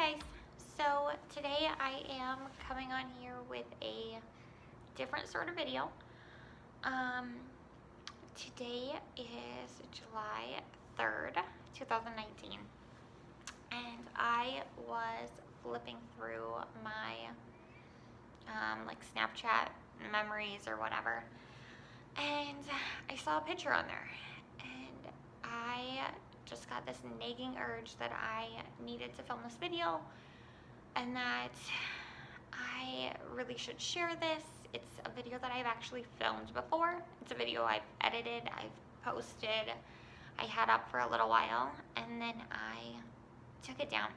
Hi guys, so today I am coming on here with a different sort of video. Today is July 3rd, 2019, and I was flipping through my like Snapchat memories or whatever, and I saw a picture on there, and I just got this nagging urge that I needed to film this video and that I really should share this. It's a video that I've actually filmed before. It's a video I've edited, I've posted, I had up for a little while, and then I took it down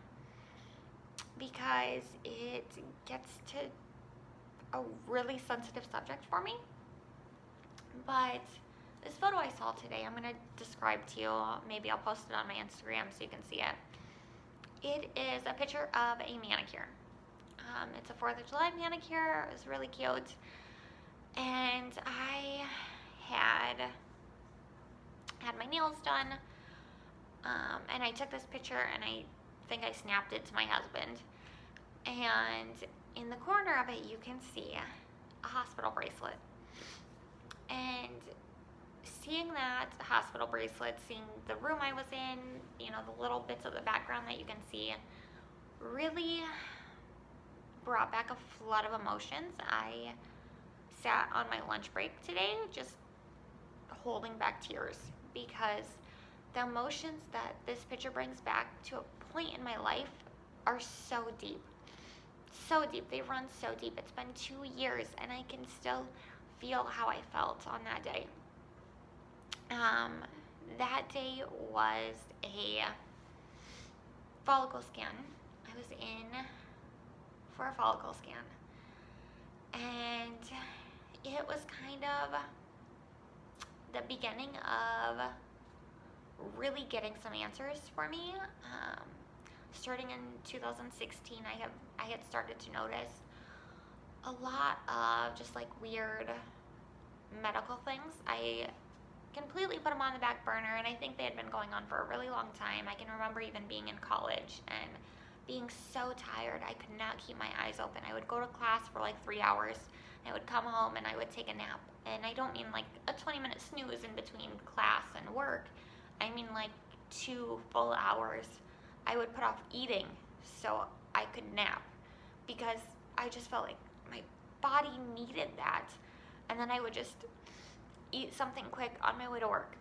because it gets to a really sensitive subject for me. But this photo I saw today, I'm going to describe to you. Maybe I'll post it on my Instagram so you can see it. It is a picture of a manicure. It's a 4th of July manicure. It was really cute. And I had my nails done. And I took this picture and I think I snapped it to my husband. And in the corner of it, you can see a hospital bracelet. And seeing that hospital bracelet, seeing the room I was in, you know, the little bits of the background that you can see, really brought back a flood of emotions. I sat on my lunch break today just holding back tears because the emotions that this picture brings back to a point in my life are so deep. So deep. They run so deep. It's been 2 years and I can still feel how I felt on that day. That day was a follicle scan. I was in for a follicle scan, and it was kind of the beginning of really getting some answers for me. Starting in 2016, I had started to notice a lot of just like weird medical things. I completely put them on the back burner, and I think they had been going on for a really long time. I can remember even being in college and being so tired I could not keep my eyes open. I would go to class for like 3 hours, I would come home and I would take a nap. And I don't mean like a 20-minute snooze in between class and work. I mean like 2 full hours. I would put off eating so I could nap because I just felt like my body needed that. And then I would just eat something quick on my way to work.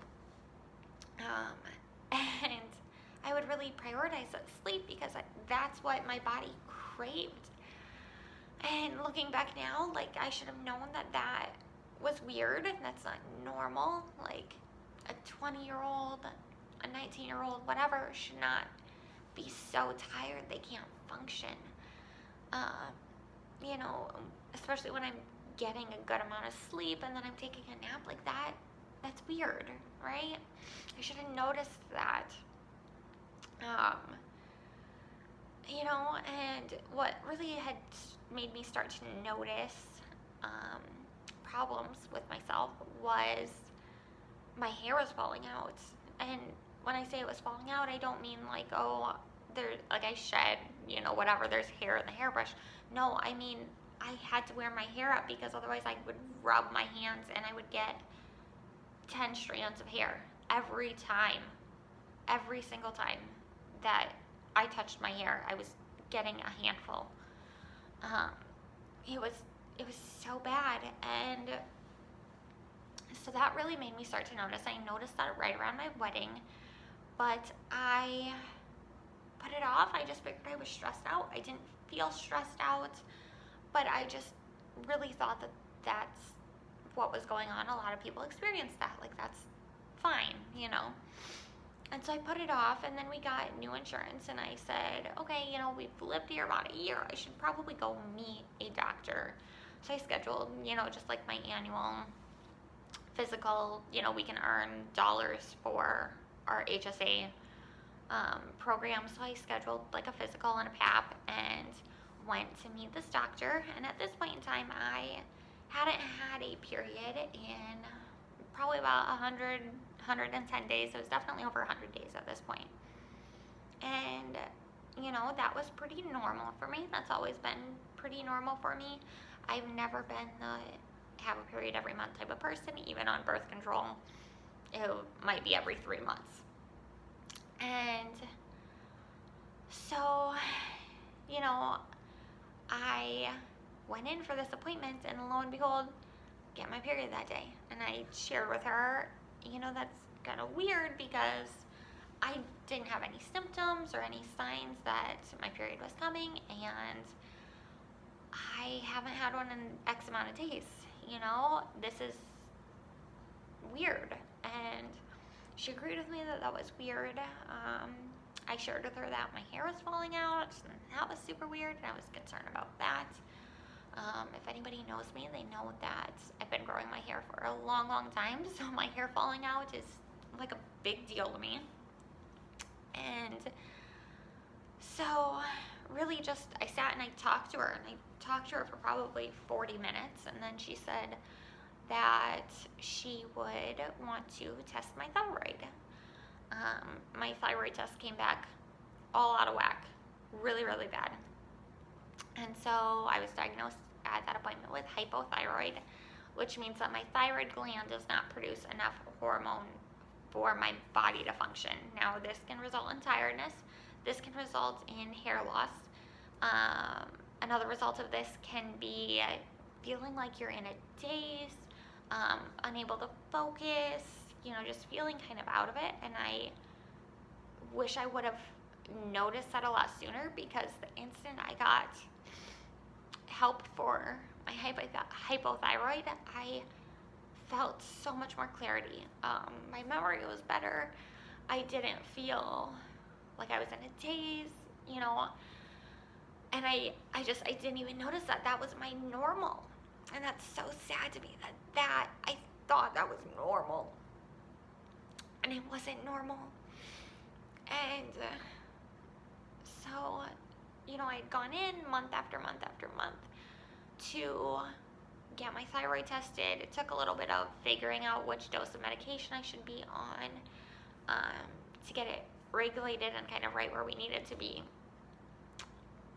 And I would really prioritize that sleep because that's what my body craved. And looking back now, like I should have known that that was weird. That's not normal. Like a 20-year-old, a 19-year-old, whatever, should not be so tired they can't function. You know, especially when I'm getting a good amount of sleep and then I'm taking a nap like that. That's weird, right? I should have noticed that. You know, and what really had made me start to notice problems with myself was my hair was falling out. And when I say it was falling out, I don't mean like, oh, like I shed, you know, whatever, there's hair in the hairbrush. No, I mean I had to wear my hair up because otherwise I would rub my hands and I would get 10 strands of hair every time. Every single time that I touched my hair, I was getting a handful. It was so bad, and so that really made me start to notice. I noticed that right around my wedding, but I put it off. I just figured I was stressed out. I didn't feel stressed out, but I just really thought that that's what was going on. A lot of people experience that. Like, that's fine, you know. And so I put it off, and then we got new insurance, and I said, okay, you know, we've lived here about a year. I should probably go meet a doctor. So I scheduled, you know, just like my annual physical. You know, we can earn dollars for our HSA program. So I scheduled like a physical and a PAP and went to meet this doctor. And at this point in time, I hadn't had a period in probably about 110 days. It was definitely over 100 days at this point. And, that was pretty normal for me. That's always been pretty normal for me. I've never been the have a period every month type of person. Even on birth control, it might be every 3 months. And so, I went in for this appointment, and lo and behold, get my period that day. And I shared with her, that's kind of weird because I didn't have any symptoms or any signs that my period was coming, and I haven't had one in X amount of days. This is weird. And she agreed with me that that was weird. I shared with her that my hair was falling out, and that was super weird, and I was concerned about that. If anybody knows me, they know that I've been growing my hair for a long, long time, so my hair falling out is like a big deal to me. And so really just, I sat and I talked to her, and I talked to her for probably 40 minutes, and then she said that she would want to test my thyroid. My thyroid test came back all out of whack, really, really bad. And so I was diagnosed at that appointment with hypothyroid, which means that my thyroid gland does not produce enough hormone for my body to function. Now, this can result in tiredness. This can result in hair loss. Another result of this can be feeling like you're in a daze, unable to focus, just feeling kind of out of it. And I wish I would have noticed that a lot sooner, because the instant I got help for my hypothyroid, I felt so much more clarity. My memory was better. I didn't feel like I was in a daze, and I didn't even notice that was my normal. And that's so sad to me that I thought that was normal, and it wasn't normal. And so, I had gone in month after month after month to get my thyroid tested. It took a little bit of figuring out which dose of medication I should be on to get it regulated and kind of right where we needed to be.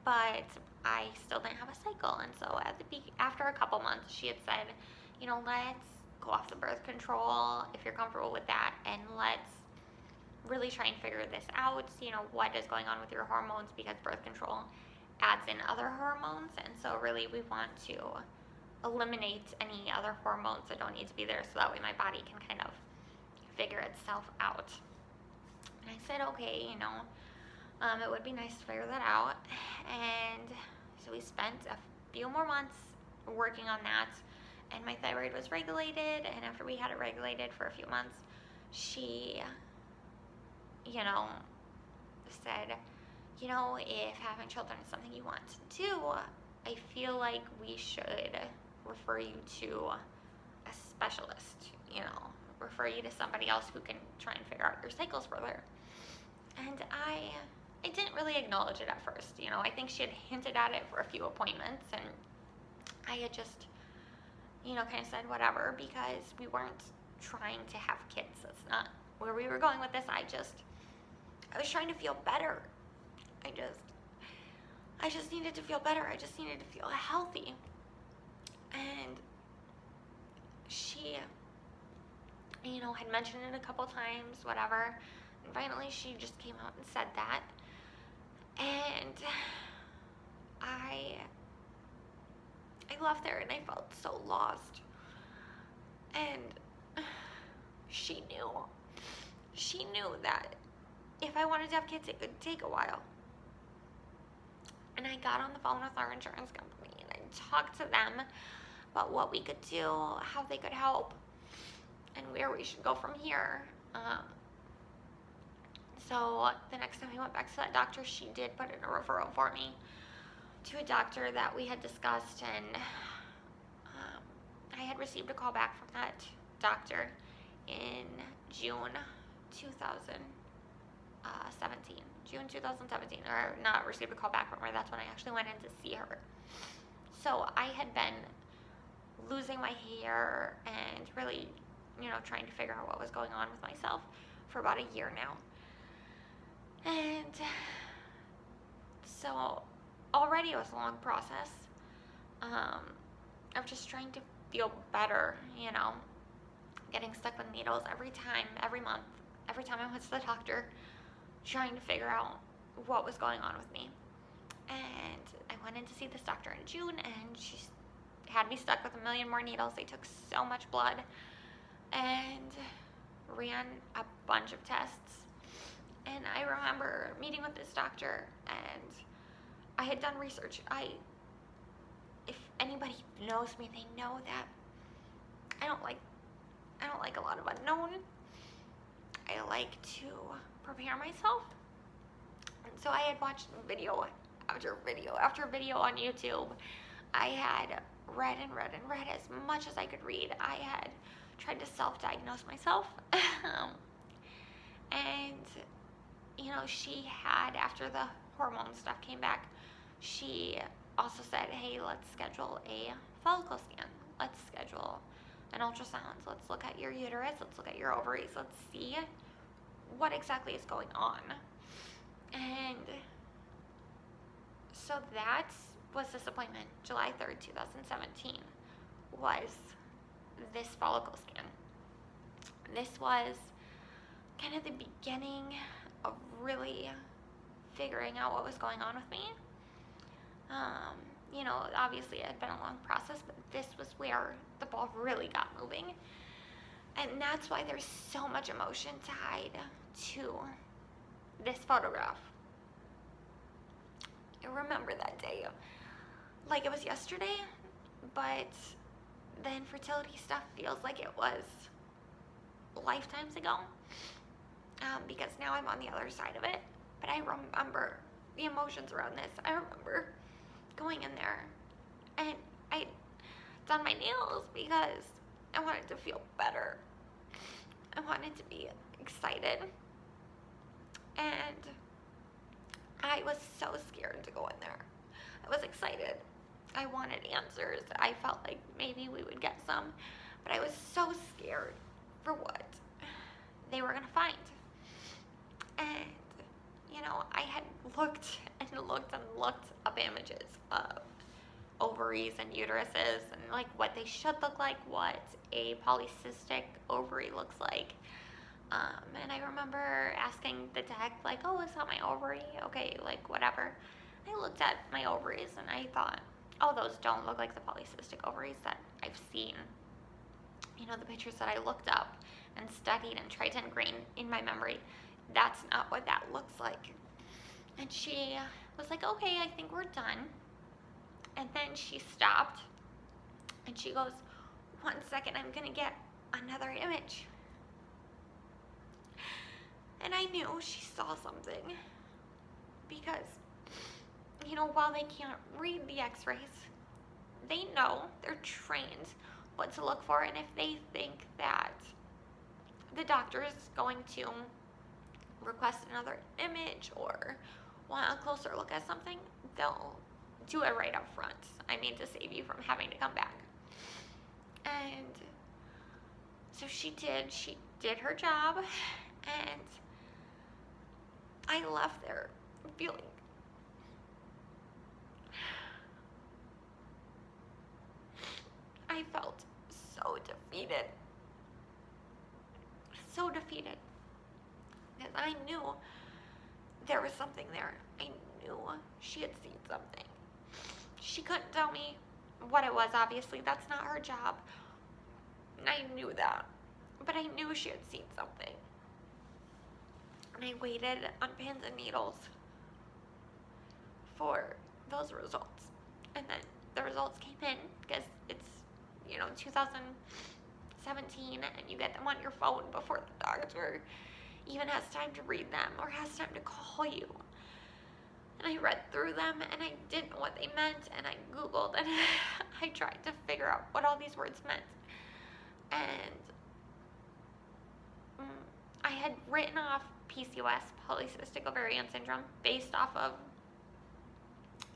But I still didn't have a cycle, and so after a couple months, she had said, let's go off the birth control if you're comfortable with that, and let's really try and figure this out, what is going on with your hormones, because birth control adds in other hormones, and so really we want to eliminate any other hormones that don't need to be there, so that way my body can kind of figure itself out. And I said, okay, it would be nice to figure that out. And so we spent a few more months working on that, and my thyroid was regulated. And after we had it regulated for a few months, she said, if having children is something you want to do, I feel like we should refer you to a specialist, refer you to somebody else who can try and figure out your cycles further. And I didn't really acknowledge it at first. I think she had hinted at it for a few appointments, and I had just, kind of said whatever, because we weren't trying to have kids. That's not where we were going with this. I was trying to feel better. I just needed to feel better. I just needed to feel healthy. And she, had mentioned it a couple times, whatever. And finally she just came out and said that. And I left there and I felt so lost. And she knew that if I wanted to have kids, it could take a while. And I got on the phone with our insurance company, and I talked to them about what we could do, how they could help, and where we should go from here. So the next time I went back to that doctor, she did put in a referral for me to a doctor that we had discussed, and I had received a call back from that doctor in June 2017. June 2017, or not received a call back from her. That's when I actually went in to see her. So I had been losing my hair and really, trying to figure out what was going on with myself for about a year now. And So already it was a long process of just trying to feel better, you know, getting stuck with needles every time, every month, every time I went to the doctor, trying to figure out what was going on with me. And I went in to see this doctor in June, and she had me stuck with a million more needles. They took so much blood and ran a bunch of tests. And I remember meeting with this doctor, and I had done research. If anybody knows me, they know that I don't like a lot of unknown. I like to prepare myself. And so I had watched video after video after video on YouTube. I had read and read and read as much as I could read. I had tried to self-diagnose myself. And, you know, she had, after the hormone stuff came back, she also said, hey, let's schedule a follicle scan. Let's schedule an ultrasound. Let's look at your uterus. Let's look at your ovaries. Let's see what exactly is going on. And so that was this appointment, July 3rd, 2017, was this follicle scan. This was kind of the beginning of really figuring out what was going on with me. You know, obviously it had been a long process, but this was where the ball really got moving. And that's why there's so much emotion tied to this photograph. I remember that day like it was yesterday, but the infertility stuff feels like it was lifetimes ago, because now I'm on the other side of it. But I remember the emotions around this. I remember going in there, and I done my nails because I wanted to feel better. I wanted to be excited, and I was so scared to go in there. I was excited. I wanted answers. I felt like maybe we would get some, but I was so scared for what they were gonna find. And, you know, I had looked and looked and looked up images of ovaries and uteruses and like what they should look like, what a polycystic ovary looks like. And I remember asking the tech, like, oh, is that my ovary? Okay, like, whatever. I looked at my ovaries and I thought, oh, those don't look like the polycystic ovaries that I've seen. You know, the pictures that I looked up and studied and tried to ingrain in my memory, that's not what that looks like. And she was like, okay, I think we're done. And then she stopped and she goes, 1 second, I'm gonna get another image. And I knew she saw something because, you know, while they can't read the x-rays, they know, they're trained what to look for. And if they think that the doctor is going to request another image or want a closer look at something, they'll do it right up front. I mean, to save you from having to come back. And so she did her job, and I left there feeling I felt so defeated. So defeated. Because I knew there was something there. I knew she had seen something. She couldn't tell me what it was, obviously. That's not her job. And I knew that. But I knew she had seen something. And I waited on pins and needles for those results. And then the results came in because it's, you know, 2017, and you get them on your phone before the doctor even has time to read them or has time to call you. And I read through them, and I didn't know what they meant, and I Googled, and I tried to figure out what all these words meant. And I had written off PCOS, polycystic ovarian syndrome, based off of,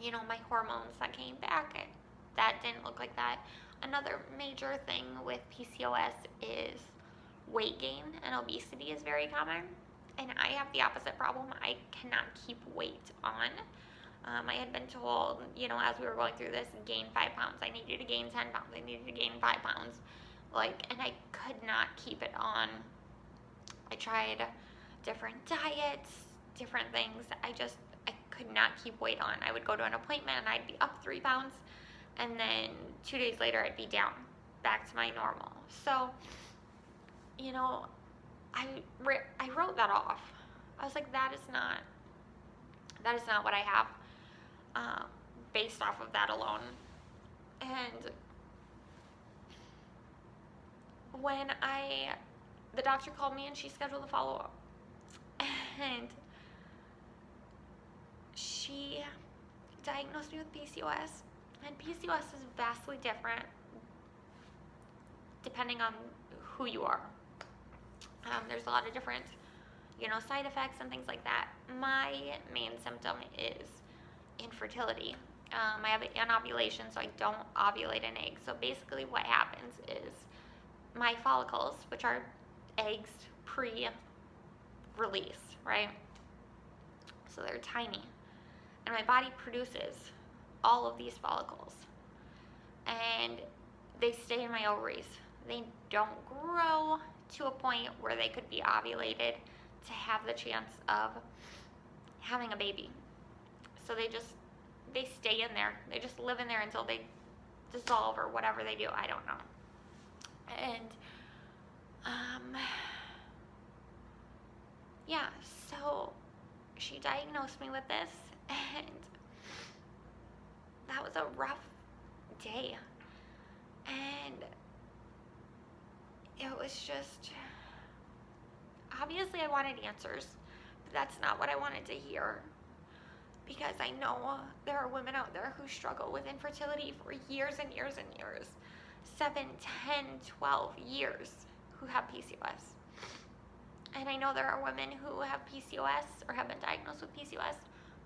you know, my hormones that came back, and that didn't look like that. Another major thing with PCOS is weight gain, and obesity is very common. And I have the opposite problem. I cannot keep weight on. I had been told, as we were going through this, gain 5 pounds. I needed to gain 10 pounds. I needed to gain 5 pounds. And I could not keep it on. I tried different diets, different things. I could not keep weight on. I would go to an appointment and I'd be up 3 pounds, and then 2 days later I'd be down, back to my normal. So, I wrote that off. I was like, that is not what I have, based off of that alone. And when the doctor called me and she scheduled a follow-up, and she diagnosed me with PCOS, and PCOS is vastly different depending on who you are. There's a lot of different, side effects and things like that. My main symptom is infertility. I have anovulation, so I don't ovulate an egg. So basically what happens is my follicles, which are eggs pre-release, right? So they're tiny. And my body produces all of these follicles. And they stay in my ovaries. They don't grow to a point where they could be ovulated to have the chance of having a baby. So they stay in there. They just live in there until they dissolve or whatever they do. I don't know. And yeah, so she diagnosed me with this, and that was a rough day. And it was just, obviously I wanted answers, but that's not what I wanted to hear, because I know there are women out there who struggle with infertility for years and years and years, 7, 10, 12 years, who have PCOS. And I know there are women who have PCOS or have been diagnosed with PCOS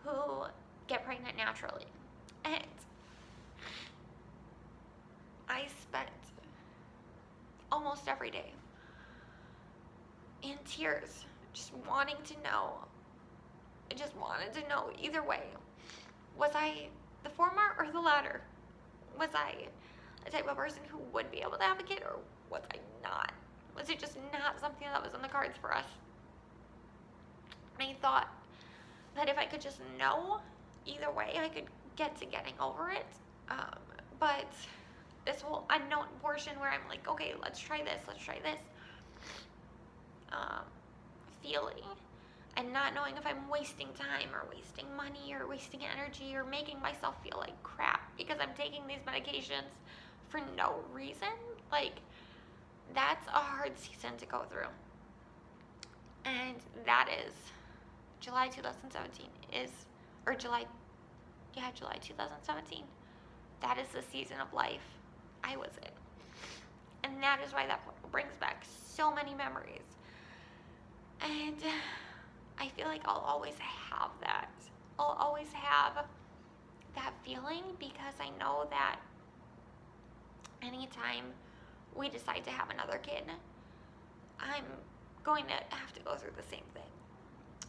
who get pregnant naturally. And I spent almost every day in tears, just wanting to know. I just wanted to know either way. Was I the former or the latter? Was I the type of person who would be able to have a kid, or was I not? Was it just not something that was on the cards for us? And I thought that if I could just know either way, I could get to getting over it. But this whole unknown portion where I'm like, okay, let's try this, feeling and not knowing if I'm wasting time or wasting money or wasting energy or making myself feel like crap because I'm taking these medications for no reason, that's a hard season to go through. And that is July 2017 July 2017. That is the season of life I was in. And that is why that brings back so many memories. And I feel like I'll always have that. I'll always have that feeling, because I know that anytime we decide to have another kid, I'm going to have to go through the same thing.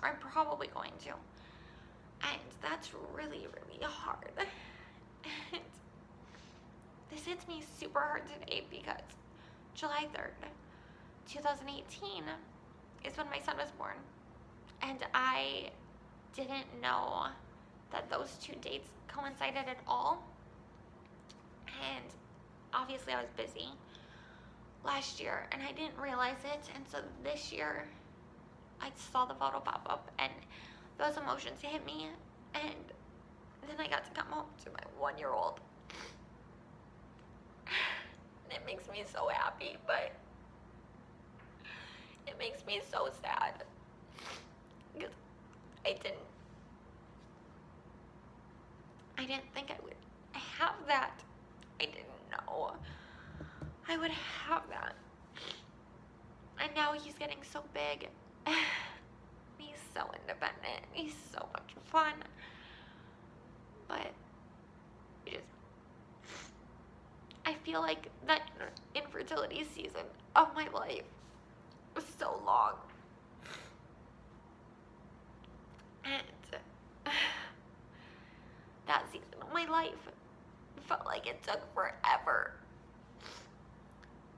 Or I'm probably going to. And that's really, really hard. And this hits me super hard today because July 3rd, 2018 is when my son was born. And I didn't know that those two dates coincided at all. And obviously I was busy last year and I didn't realize it. And so this year I saw the photo pop up and those emotions hit me. And then I got to come home to my 1-year-old. And it makes me so happy, but it makes me so sad. Because I didn't think I would have that. I didn't know I would have that. And now he's getting so big. He's so independent. He's so much fun. But I feel like that infertility season of my life was so long. And season of my life felt like it took forever.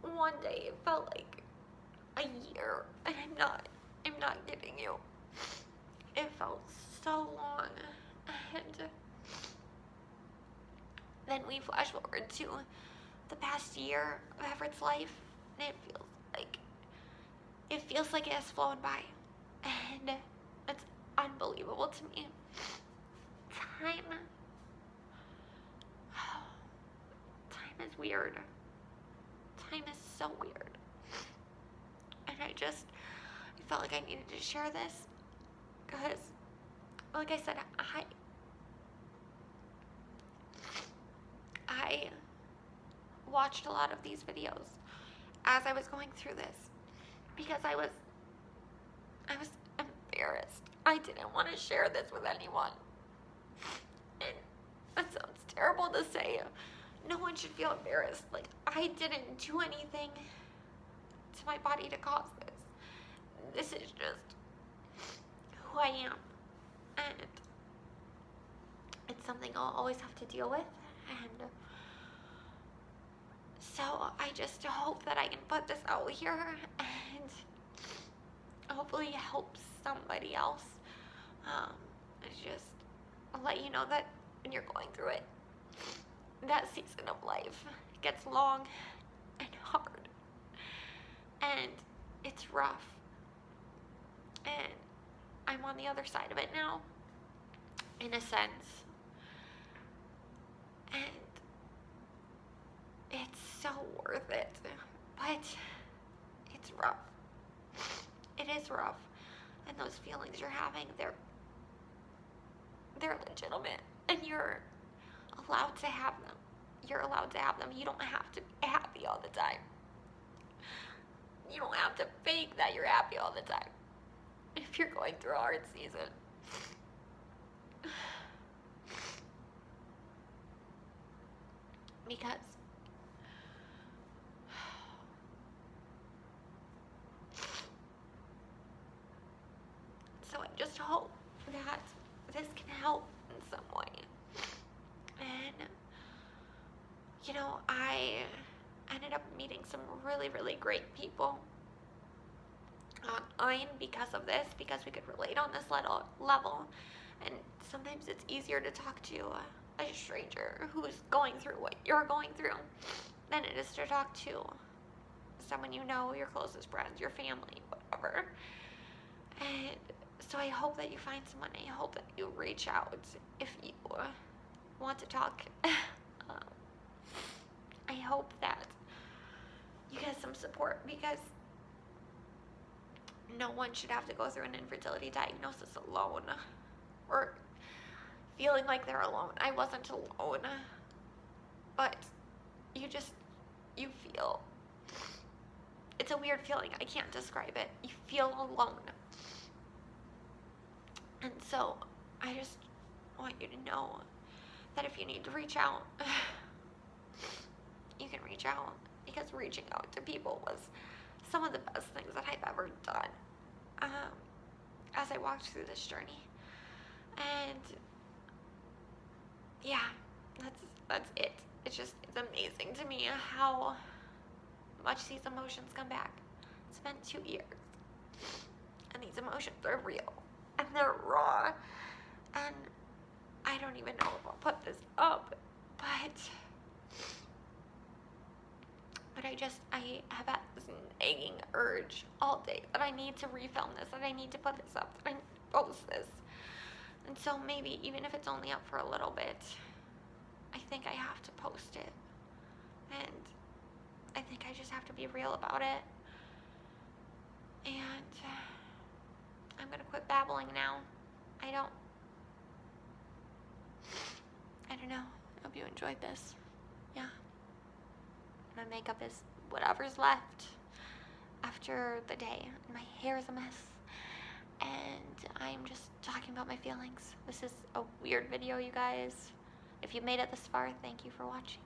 One day it felt like a year, and I'm not kidding you. It felt so long, and then we flash forward to the past year of Everett's life, and it feels like it has flown by, and it's unbelievable to me. Time is weird. Time is so weird. And I felt like I needed to share this because, like I said, I watched a lot of these videos as I was going through this because I was embarrassed. I didn't want to share this with anyone. And that sounds terrible to say. No one should feel embarrassed. Like, I didn't do anything to my body to cause this. This is just who I am. And it's something I'll always have to deal with. And so I just hope that I can put this out here and hopefully help somebody else. Just I'll let you know that when you're going through it, that season of life gets long and hard, and it's rough, and I'm on the other side of it now, in a sense, and it's so worth it, but it's rough. It is rough, and those feelings you're having, they're legitimate, and you're allowed to have them. You're allowed to have them. You don't have to be happy all the time. You don't have to fake that you're happy all the time if you're going through a hard season. Because so I just hope that this can help in some way. And, you know, I ended up meeting some really, really great people online because of this, because we could relate on this level. And sometimes it's easier to talk to a stranger who's going through what you're going through than it is to talk to someone you know, your closest friends, your family, whatever. And so I hope that you find someone. I hope that you reach out if you want to talk. I hope that you get some support, because no one should have to go through an infertility diagnosis alone or feeling like they're alone. I wasn't alone, but you feel, it's a weird feeling. I can't describe it. You feel alone. And so I just want you to know that if you need to reach out, you can reach out, because reaching out to people was some of the best things that I've ever done as I walked through this journey. And yeah, that's it. It's amazing to me how much these emotions come back. It's been 2 years, and these emotions are real, and they're raw, and I don't even know if I'll put this up, but I have had this nagging urge all day that I need to refilm this, that I need to put this up, that I need to post this. And so maybe, even if it's only up for a little bit, I think I have to post it. And I think I just have to be real about it. And I'm gonna quit babbling now. I don't know. I hope you enjoyed this. Yeah. My makeup is whatever's left after the day. My hair is a mess. And I'm just talking about my feelings. This is a weird video, you guys. If you made it this far, thank you for watching.